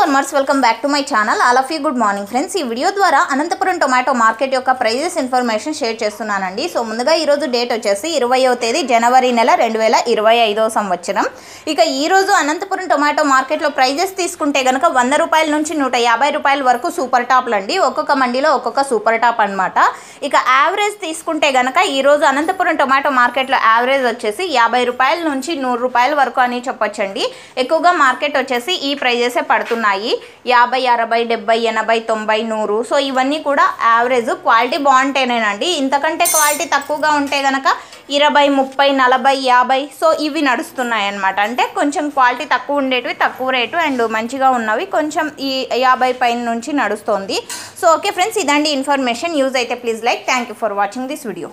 Farmers welcome back to my channel. All of you good morning friends. ఈ video ద్వారా Anantapuram tomato market యొక్క prices information share చేస్తున్నానండి. So ముందుగా ఈరోజు date వచ్చేసి 20వ తేదీ జనవరి నెల 2025వ సంవత్సరం. ఇక ఈరోజు అనంతపురం టొమాటో మార్కెట్లో ప్రైజెస్ తీసుకుంటే కనుక 100 రూపాయల నుంచి 150 రూపాయల వరకు సూపర్ టాప్లు అండి. ఒక్కొక్క మండీలో ఒక్కొక్క సూపర్ టాప్ అనమాట. ఇక యావరేజ్ తీసుకుంటే కనుక ఈరోజు అనంతపురం టొమాటో మార్కెట్లో యావరేజ్ వచ్చేసి 50 రూపాయల నుంచి 100 రూపాయల వరకు అని చెప్పొచ్చండి. ఎక్కువగా మార్కెట్ వచ్చేసి ఈ ప్రైజెసే పడుతున్నాయి. 50, 60, 70, 80, 90, 100. సో ఇవన్నీ కూడా యావరేజ్. క్వాలిటీ బాగుంటేనేనండి. ఇంతకంటే క్వాలిటీ తక్కువగా ఉంటే కనుక 20, 30, 40, 50 సో ఇవి నడుస్తున్నాయి అన్నమాట. అంటే కొంచెం క్వాలిటీ తక్కువ ఉండేటివి తక్కువ రేటు అండ్ మంచిగా ఉన్నవి కొంచెం ఈ 50 పైన నుంచి నడుస్తుంది. సో ఓకే ఫ్రెండ్స్, ఇదండి ఇన్ఫర్మేషన్. యూజ్ అయితే please like. Thank you for watching this video.